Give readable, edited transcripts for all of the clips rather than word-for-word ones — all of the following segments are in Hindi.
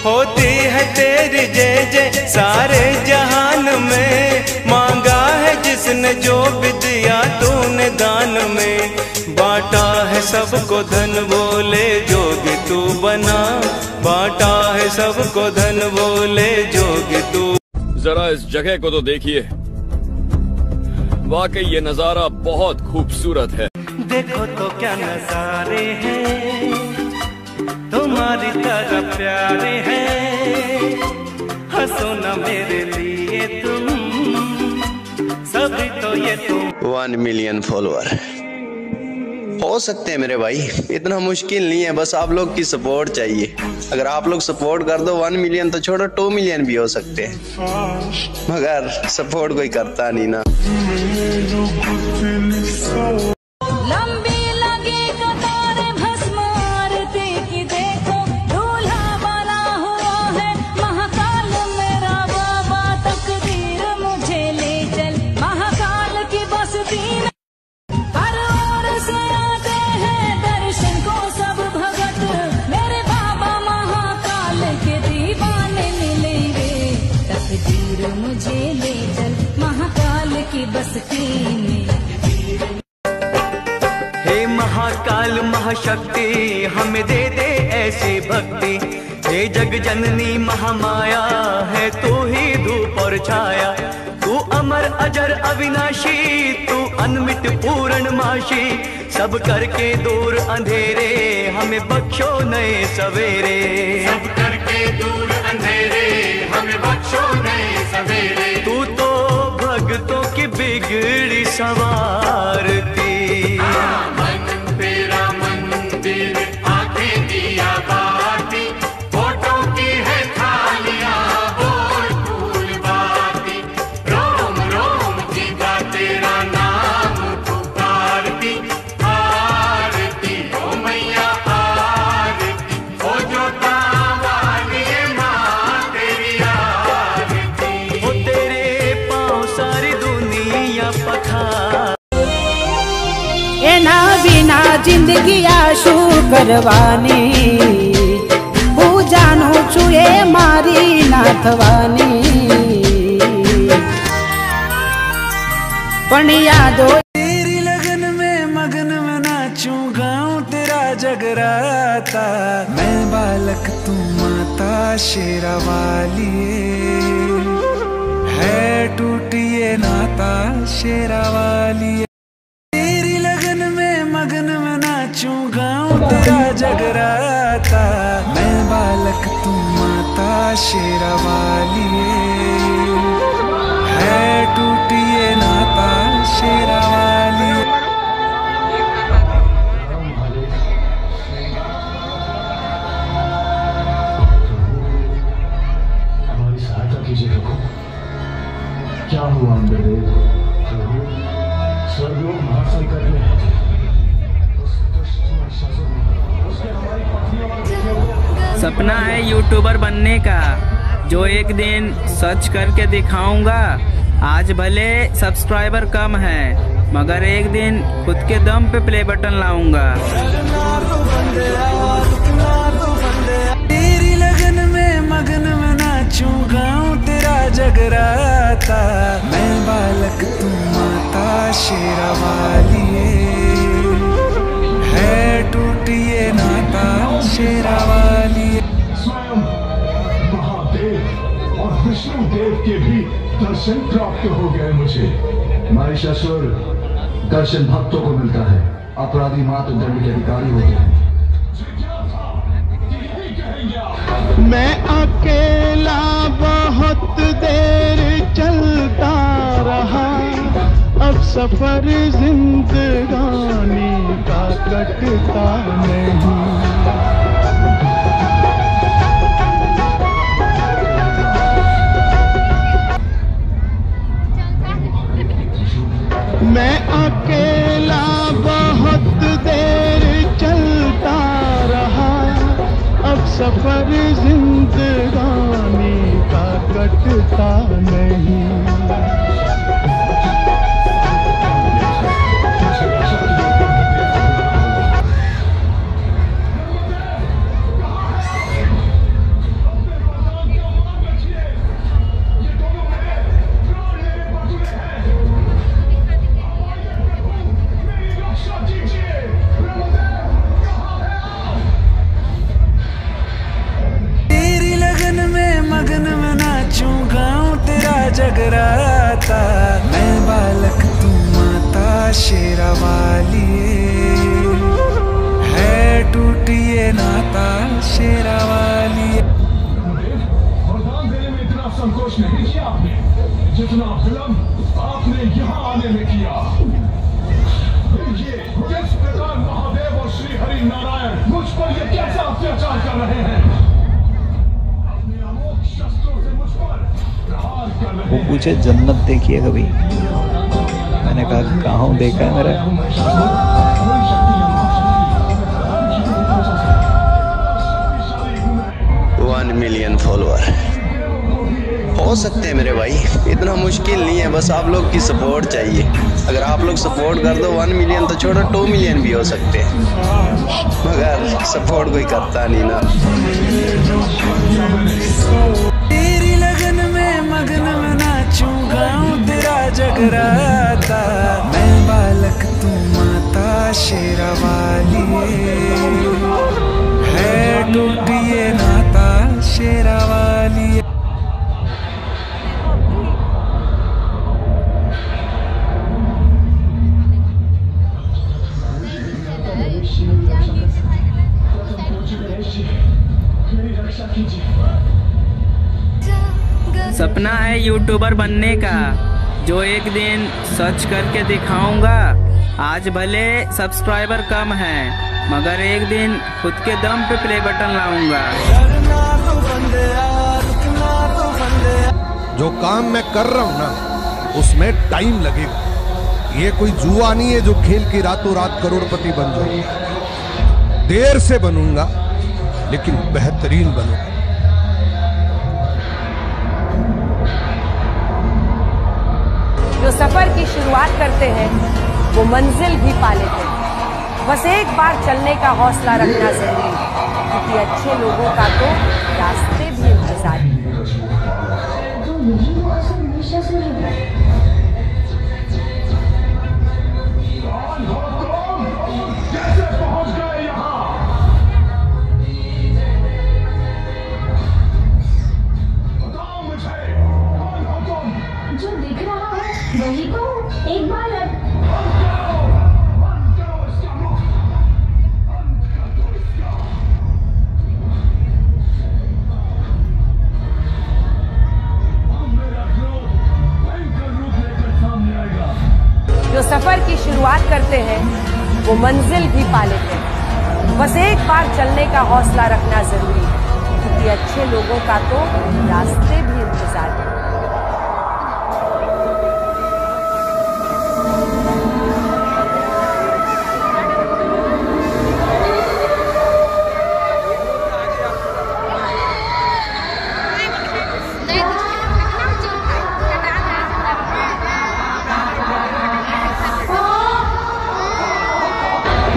होती है तेरी जय जय सारे जहान में। मांगा है जिसने जो भी दिया तूने दान में। बांटा है सबको धन बोले जोगी तू बना। बांटा है सबको धन बोले जोगी तू। जरा इस जगह को तो देखिए, वाकई ये नजारा बहुत खूबसूरत है। देखो तो क्या नजारे हैं, तुम्हारी तरह प्यारे हैं। हंसो ना मेरे लिए तुम, सभी तो ये तुम। 1 मिलियन फॉलोअर हो सकते हैं मेरे भाई, इतना मुश्किल नहीं है, बस आप लोग की सपोर्ट चाहिए। अगर आप लोग सपोर्ट कर दो 1 मिलियन तो छोड़ो 2 मिलियन भी हो सकते हैं, मगर सपोर्ट कोई करता नहीं ना। हे महाकाल महाशक्ति हमें दे दे ऐसी भक्ति। हे जग जननी महामाया है तू ही धूप और छाया। तू अमर अजर अविनाशी, तू अनमित पूर्णमाशी। सब करके दूर अंधेरे हमें बख्शो नए सवेरे। सब करके दूर अंधेरे हमें बख्शो नए सवेरे। तू तो भक्तों की बिगड़ी सवारती। मन तेरा मंदिर आंखें दिया बाती। फोटो की है थालियां बोल फूल बाती। रोम रोम जीता तेरा नाम पुकारती। आरती ओ मैया आरती, ओ जो तावानी माँ तेरी आरती। ओ तेरे पाँव सारी दुनिया पखार। एना बिना जिंदगी आशू करवानी। पूजानु छुए मारी नाथवानी। पण यादो तेरी लगन में मगन में नाचूं गाऊं तेरा जगराता। मैं बालक तू माता शेरा वाली है टूटिए नाता शेरा वाली। तेरी लगन में मगन में नाचूं गाऊं तेरा जगराता। मैं बालक तू माता शेरा वाली है टूटिए नाता शेरा वाली। हमारी सहायता कीजिए प्रभु। क्या हुआ अंबेदेव प्रभु? स्वर्गलोक महासंकट में है। सपना है यूट्यूबर बनने का, जो एक दिन सर्च करके दिखाऊंगा। आज भले सब्सक्राइबर कम है, मगर एक दिन खुद के दम पे प्ले बटन लाऊंगा। तेरी लगन में मगन में नाचूं गाऊं तेरा जगराता। मैं बालक तू माता शेरा वाली है टूटिए नाता शेरा वाली। स्वयं महादेव और विष्णु देव के भी दर्शन प्राप्त हो गए मुझे। महिषासुर दर्शन भक्तों को मिलता है, अपराधी मात्र दंड के अधिकारी होते हैं। मैं अकेला बहुत देर चलता रहा, अब सफर जिंदगानी का कटता नहीं। मैं अकेला बहुत देर चलता रहा, अब सफर जिंदगानी का कटता नहीं। नाचूं गाऊं तेरा जगराता, मैं बालक तू माता शेरा वाली, है टूटिए नाता शेरा वाली। वरदान देने में इतना संकोच नहीं किया आपने, जितना विलंब आपने यहाँ आने में किया। देखिए किस प्रकार महादेव और श्री हरि नारायण मुझ पर ये कैसा अत्याचार कर रहे हैं। अपने अमोघ शस्त्रों से मुझ पर प्रहार कर रहे हैं। वो पूछे जन्नत देखी है कभी? मैंने कहा कहाँ देखा है मेरा। 1 मिलियन फॉलोअर हो सकते हैं मेरे भाई, इतना मुश्किल नहीं है, बस आप लोग की सपोर्ट चाहिए। अगर आप लोग सपोर्ट कर दो 1 मिलियन तो छोड़ो 2 मिलियन भी हो सकते हैं, मगर सपोर्ट कोई करता नहीं ना। तेरी लगन में मगन में नाचूं गाऊं तेरा जगराता, मैं बालक तू माता शेरा वाली, है टूटिए नाता शेरा वाली। सपना है यूट्यूबर बनने का, जो एक दिन सर्च करके दिखाऊंगा। आज भले सब्सक्राइबर कम है, मगर एक दिन खुद के दम पे प्ले बटन लाऊंगा। जो काम मैं कर रहा हूँ ना, उसमें टाइम लगेगा। ये कोई जुआ नहीं है जो खेल के रातों रात करोड़पति बन जाऊंगा। देर से बनूंगा लेकिन बेहतरीन बनूंगा। जो सफर की शुरुआत करते हैं वो मंजिल भी पा लेते हैं। बस एक बार चलने का हौसला रखना जरूरी है, क्योंकि अच्छे लोगों का तो रास्ते भी इंतजार है। जो दिख रहा है वही तो, एक बार जो सफर की शुरुआत करते हैं वो मंजिल भी पा लेते हैं। बस एक बार चलने का हौसला रखना जरूरी है, क्योंकि अच्छे लोगों का तो रास्ते भी इंतजार है।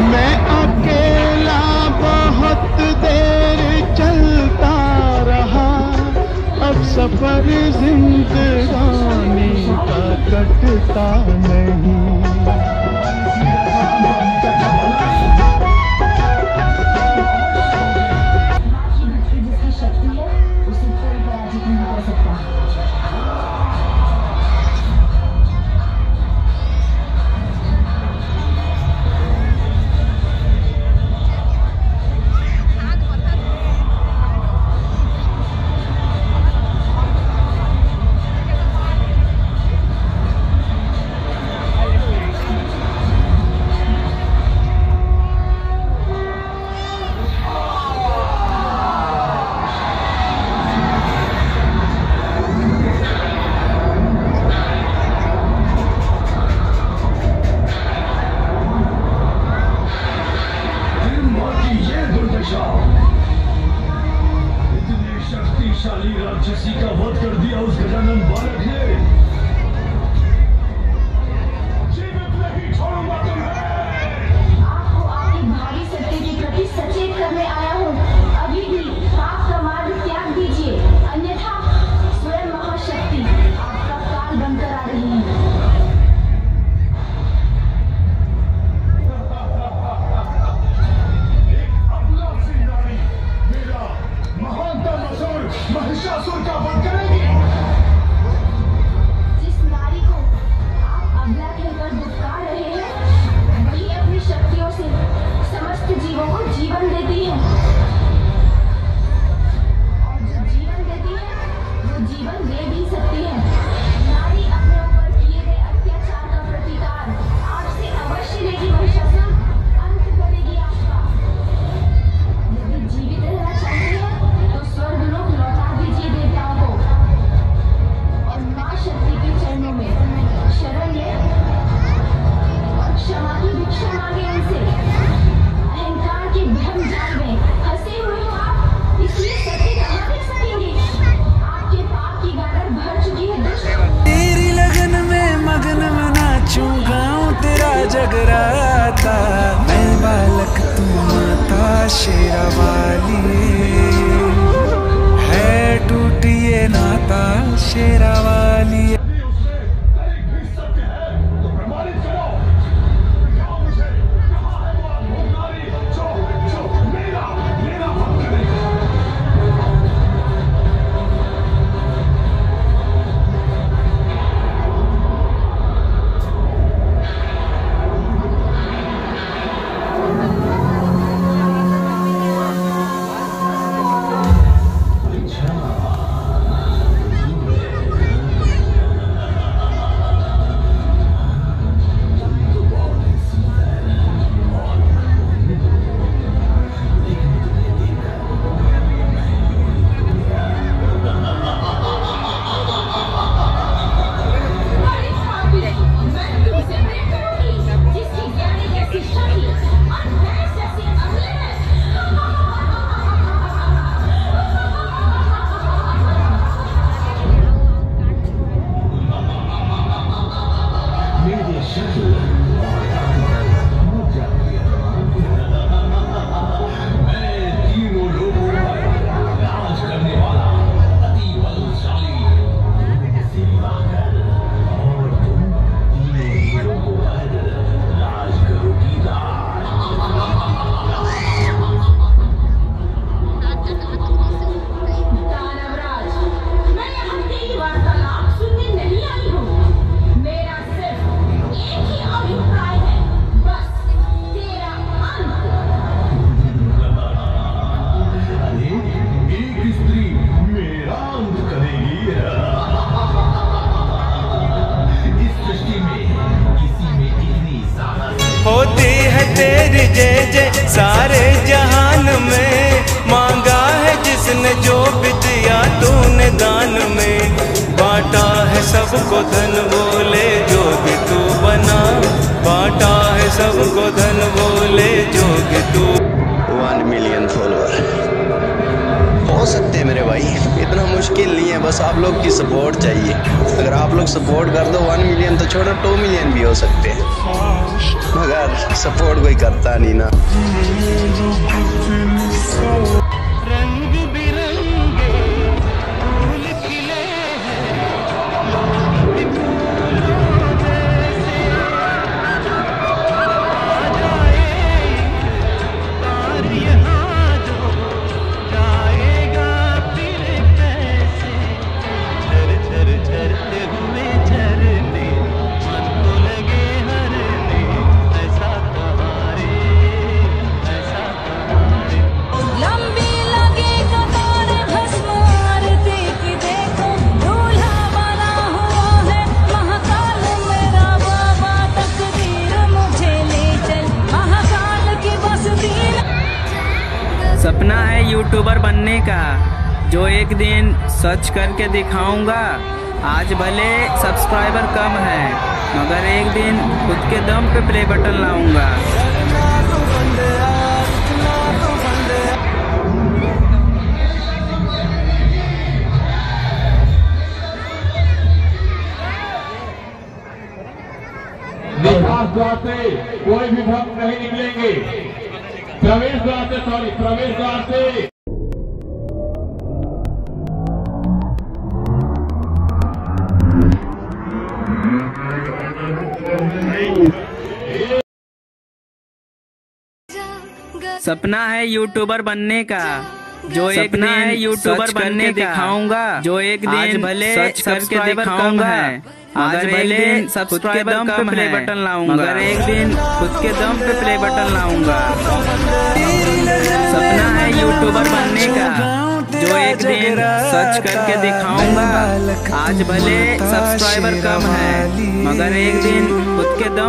मैं अकेला बहुत देर चलता रहा, अब सफर जिंदगानी का कटता नहीं। जिसकी शक्ति है उसे कोई पराजित नहीं कर सकता। इतने शक्तिशाली राक्षसी का वध कर दिया उस गजानन बालक ने। जीवित नहीं छोड़ूंगा तुम्हें। आपको आपकी भारी सत्य के प्रति सचेत करने आया हूँ। अभी भी पाप का मार्ग त्याग दीजिए, अन्यथा स्वयं महाशक्ति आपका काल बनकर आ रही है। महानतम असुर महिषासुर का वध करेगी। तेरी जय जय सारे जहान में। मांगा है जिसने जो भी दिया तूने दान में। बांटा है सबको धन बोले जो भी तू बना। बांटा है सबको धन बोले जो भी तू। 1 मिलियन फॉलोअर हो सकते हैं मेरे भाई, इतना मुश्किल नहीं है, बस आप लोग की सपोर्ट चाहिए। अगर आप लोग सपोर्ट कर दो 1 मिलियन तो छोड़ो 2 मिलियन भी हो सकते हैं, मगर सपोर्ट कोई करता नहीं ना। सपना है यूट्यूबर बनने का, जो एक दिन सच करके दिखाऊंगा। आज भले सब्सक्राइबर कम है, मगर एक दिन खुद के दम पे प्ले बटन लाऊंगा। निकास द्वार से कोई भी भक्त नहीं निकलेंगे। प्रवेश द्वार से, सॉरी, प्रवेश द्वार से। सपना है यूट्यूबर बनने का, जो एक दिन है यूट्यूबर बनने दिखाऊंगा। जो एक दिन भले सच करके दिखाऊंगा। आज भले सब्सक्राइबर कम है, बटन लाऊंगा, मगर एक दिन खुद के दम पे प्ले बटन लाऊंगा। सपना है यूट्यूबर बनने का, जो एक दिन सच करके दिखाऊंगा। आज भले सब्सक्राइबर कम है, मगर एक दिन खुद के दम